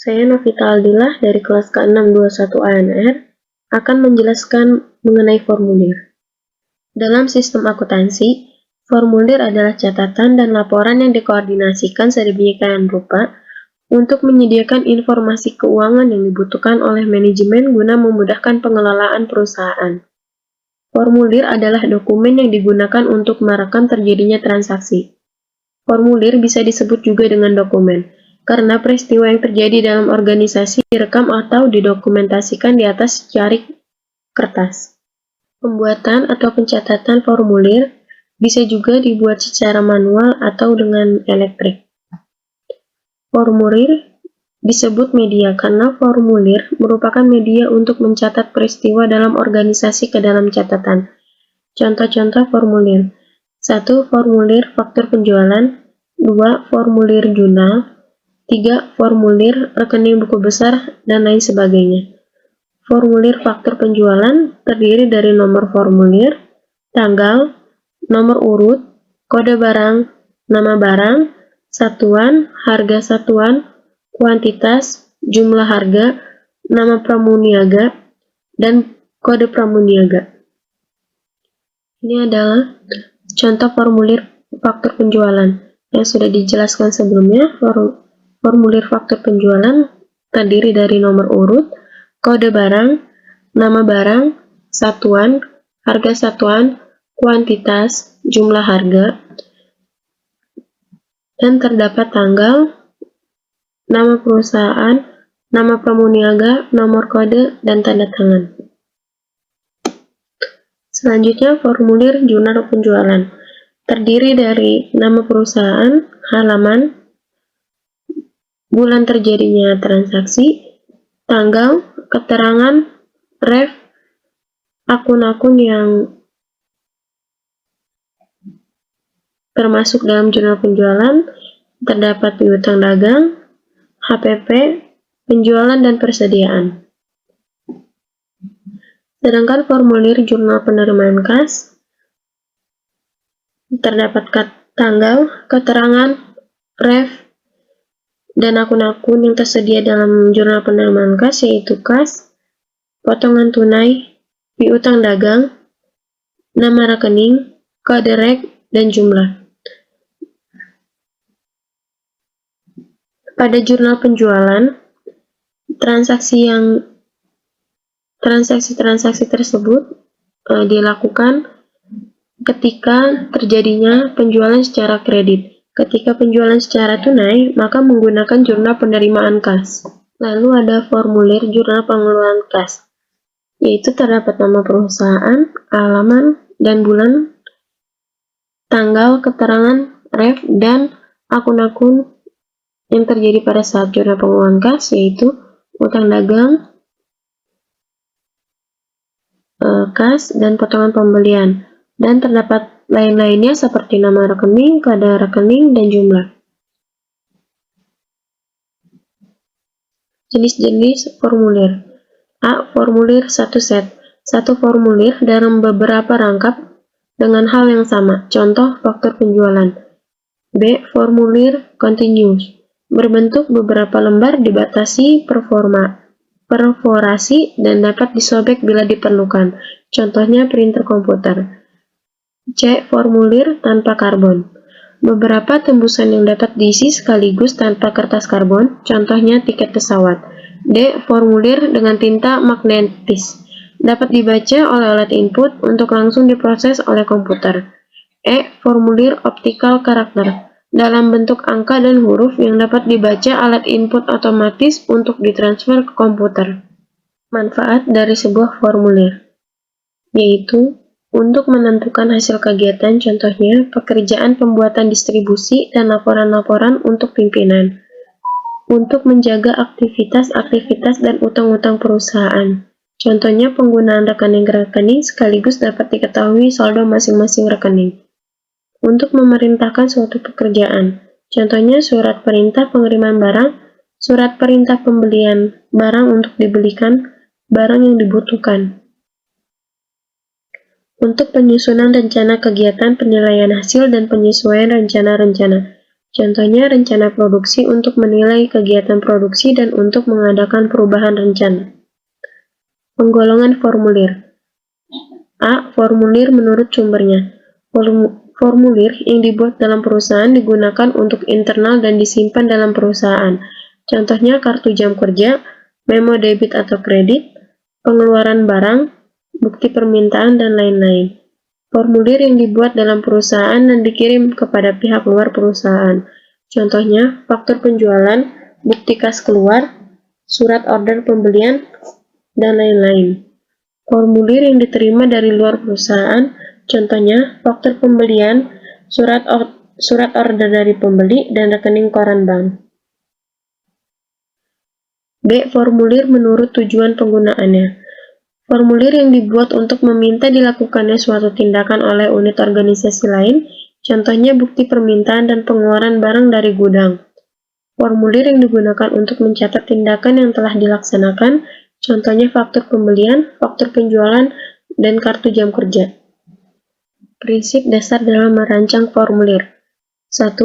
Saya Novita Aldillah dari kelas ke-621 ANR akan menjelaskan mengenai formulir. Dalam sistem akuntansi, formulir adalah catatan dan laporan yang dikoordinasikan sedemikian rupa untuk menyediakan informasi keuangan yang dibutuhkan oleh manajemen guna memudahkan pengelolaan perusahaan. Formulir adalah dokumen yang digunakan untuk merekam terjadinya transaksi. Formulir bisa disebut juga dengan dokumen, karena peristiwa yang terjadi dalam organisasi direkam atau didokumentasikan di atas secari kertas. Pembuatan atau pencatatan formulir bisa juga dibuat secara manual atau dengan elektrik. Formulir disebut media karena formulir merupakan media untuk mencatat peristiwa dalam organisasi ke dalam catatan. Contoh-contoh formulir: 1. Formulir faktur penjualan. 2. Formulir jurnal. 3. Formulir rekening buku besar, dan lain sebagainya. Formulir faktur penjualan terdiri dari nomor formulir, tanggal, nomor urut, kode barang, nama barang, satuan, harga satuan, kuantitas, jumlah harga, nama pramuniaga, dan kode pramuniaga. Ini adalah contoh formulir faktur penjualan yang sudah dijelaskan sebelumnya. Formulir faktur penjualan terdiri dari nomor urut, kode barang, nama barang, satuan, harga satuan, kuantitas, jumlah harga, dan terdapat tanggal, nama perusahaan, nama pramuniaga, nomor kode, dan tanda tangan. Selanjutnya, formulir jurnal penjualan terdiri dari nama perusahaan, halaman, bulan terjadinya transaksi, tanggal, keterangan, ref, akun-akun yang termasuk dalam jurnal penjualan, terdapat piutang dagang, HPP, penjualan, dan persediaan. Sedangkan formulir jurnal penerimaan kas terdapat tanggal, keterangan, ref, dan akun-akun yang tersedia dalam jurnal penerimaan kas, yaitu kas, potongan tunai, piutang dagang, nama rekening, kode rek, dan jumlah. Pada jurnal penjualan, transaksi tersebut dilakukan ketika terjadinya penjualan secara kredit. Ketika penjualan secara tunai, maka menggunakan jurnal penerimaan kas. Lalu ada formulir jurnal pengeluaran kas, yaitu terdapat nama perusahaan, halaman, dan bulan, tanggal, keterangan, ref, dan akun-akun yang terjadi pada saat jurnal pengeluaran kas, yaitu utang dagang, kas, dan potongan pembelian. Dan terdapat lain-lainnya seperti nama rekening, kode rekening, dan jumlah. Jenis-jenis formulir. A. Formulir satu set. Satu formulir dalam beberapa rangkap dengan hal yang sama. Contoh faktur penjualan. B. Formulir continuous. Berbentuk beberapa lembar, dibatasi perforasi, dan dapat disobek bila diperlukan. Contohnya printer komputer. C. Formulir tanpa karbon. Beberapa tembusan yang dapat diisi sekaligus tanpa kertas karbon, contohnya tiket pesawat. D. Formulir dengan tinta magnetis. Dapat dibaca oleh alat input untuk langsung diproses oleh komputer. E. Formulir optical karakter. Dalam bentuk angka dan huruf yang dapat dibaca alat input otomatis untuk ditransfer ke komputer. Manfaat dari sebuah formulir, yaitu untuk menentukan hasil kegiatan, contohnya pekerjaan pembuatan distribusi dan laporan-laporan untuk pimpinan, untuk menjaga aktivitas-aktivitas dan utang-utang perusahaan, contohnya penggunaan rekening-rekening sekaligus dapat diketahui saldo masing-masing rekening, untuk memerintahkan suatu pekerjaan, contohnya surat perintah pengiriman barang, surat perintah pembelian barang untuk dibelikan barang yang dibutuhkan. Untuk penyusunan rencana kegiatan, penilaian hasil, dan penyesuaian rencana-rencana. Contohnya rencana produksi untuk menilai kegiatan produksi dan untuk mengadakan perubahan rencana. Penggolongan formulir. A. Formulir menurut sumbernya. Formulir yang dibuat dalam perusahaan digunakan untuk internal dan disimpan dalam perusahaan. Contohnya kartu jam kerja, memo debit atau kredit, pengeluaran barang, bukti permintaan, dan lain-lain. Formulir yang dibuat dalam perusahaan dan dikirim kepada pihak luar perusahaan. Contohnya, faktur penjualan, bukti kas keluar, surat order pembelian, dan lain-lain. Formulir yang diterima dari luar perusahaan, contohnya faktur pembelian, surat order dari pembeli, dan rekening koran bank. B. Formulir menurut tujuan penggunaannya. Formulir yang dibuat untuk meminta dilakukannya suatu tindakan oleh unit organisasi lain, contohnya bukti permintaan dan pengeluaran barang dari gudang. Formulir yang digunakan untuk mencatat tindakan yang telah dilaksanakan, contohnya faktur pembelian, faktur penjualan, dan kartu jam kerja. Prinsip dasar dalam merancang formulir. 1.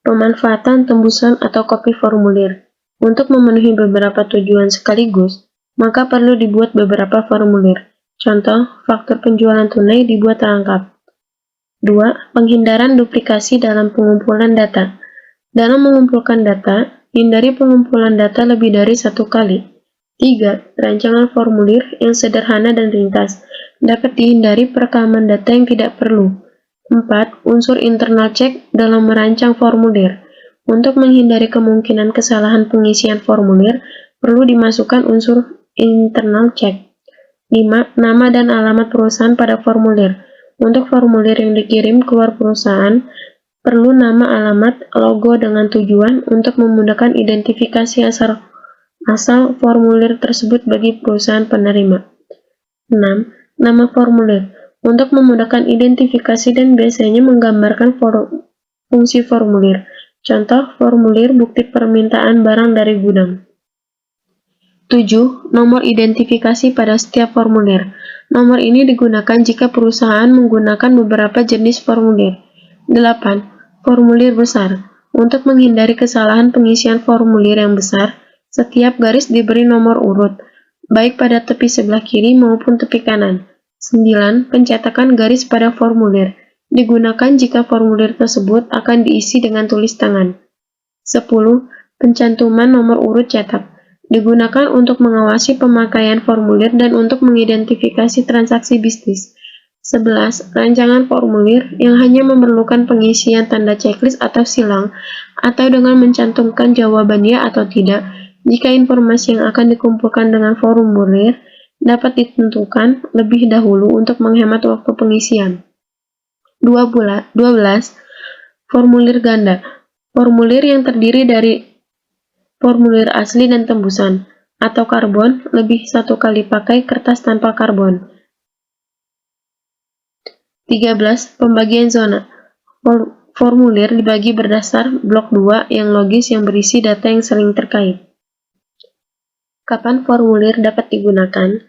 Pemanfaatan tembusan atau kopi formulir. Untuk memenuhi beberapa tujuan sekaligus, maka perlu dibuat beberapa formulir. Contoh, faktur penjualan tunai dibuat rangkap. 2. Penghindaran duplikasi dalam pengumpulan data. Dalam mengumpulkan data, hindari pengumpulan data lebih dari satu kali. 3. Rancangan formulir yang sederhana dan ringkas. Dapat dihindari perekaman data yang tidak perlu. 4. Unsur internal check dalam merancang formulir. Untuk menghindari kemungkinan kesalahan pengisian formulir, perlu dimasukkan unsur internal check. 5. Nama dan alamat perusahaan pada formulir. Untuk formulir yang dikirim keluar perusahaan, perlu nama, alamat, logo dengan tujuan untuk memudahkan identifikasi asal formulir tersebut bagi perusahaan penerima. 6. Nama formulir. Untuk memudahkan identifikasi dan biasanya menggambarkan fungsi formulir. Contoh, formulir bukti permintaan barang dari gudang. 7. Nomor identifikasi pada setiap formulir. Nomor ini digunakan jika perusahaan menggunakan beberapa jenis formulir. 8. Formulir besar. Untuk menghindari kesalahan pengisian formulir yang besar, setiap garis diberi nomor urut, baik pada tepi sebelah kiri maupun tepi kanan. 9. Pencetakan garis pada formulir. Digunakan jika formulir tersebut akan diisi dengan tulis tangan. 10. Pencantuman nomor urut cetak. Digunakan untuk mengawasi pemakaian formulir dan untuk mengidentifikasi transaksi bisnis. 11. Rancangan formulir yang hanya memerlukan pengisian tanda checklist atau silang, atau dengan mencantumkan jawaban ya atau tidak, jika informasi yang akan dikumpulkan dengan formulir dapat ditentukan lebih dahulu untuk menghemat waktu pengisian. 12. Formulir ganda. Formulir yang terdiri dari formulir asli dan tembusan, atau karbon, lebih satu kali pakai kertas tanpa karbon. 13. Pembagian zona. Formulir dibagi berdasar blok 2 yang logis yang berisi data yang saling terkait. Kapan formulir dapat digunakan?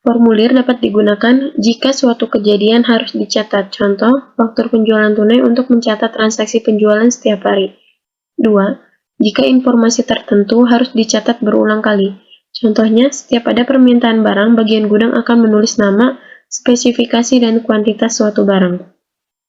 Formulir dapat digunakan jika suatu kejadian harus dicatat, contoh, faktur penjualan tunai untuk mencatat transaksi penjualan setiap hari. 2. Jika informasi tertentu harus dicatat berulang kali, contohnya, setiap ada permintaan barang, bagian gudang akan menulis nama, spesifikasi, dan kuantitas suatu barang.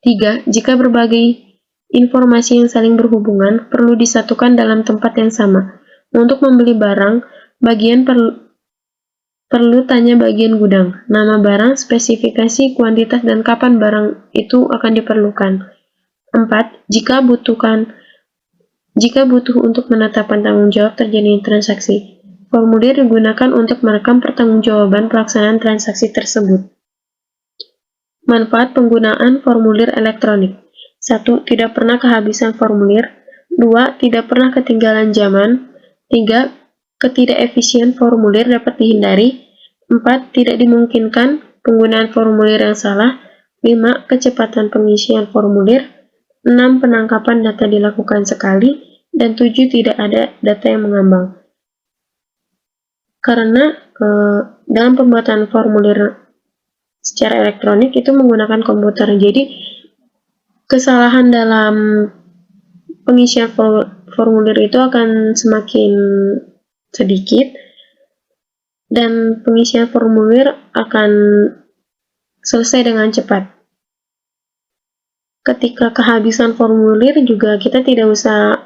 3. Jika berbagai informasi yang saling berhubungan perlu disatukan dalam tempat yang sama. Untuk membeli barang, bagian perlu tanya bagian gudang, nama barang, spesifikasi, kuantitas, dan kapan barang itu akan diperlukan. 4. Jika butuh untuk menetapkan tanggung jawab terjadinya transaksi, formulir digunakan untuk merekam pertanggungjawaban pelaksanaan transaksi tersebut. Manfaat penggunaan formulir elektronik. 1. Tidak pernah kehabisan formulir. 2. Tidak pernah ketinggalan zaman. 3. Ketidakefisien formulir dapat dihindari. 4. Tidak dimungkinkan penggunaan formulir yang salah. 5. Kecepatan pengisian formulir. 6. Penangkapan data dilakukan sekali. Dan 7. Tidak ada data yang mengambang. Karena dalam pembuatan formulir secara elektronik itu menggunakan komputer, jadi kesalahan dalam pengisian formulir itu akan semakin sedikit, dan pengisian formulir akan selesai dengan cepat. Ketika kehabisan formulir juga kita tidak usah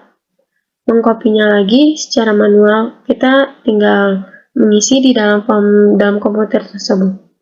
mengkopinya lagi secara manual, kita tinggal mengisi di dalam form dalam komputer tersebut.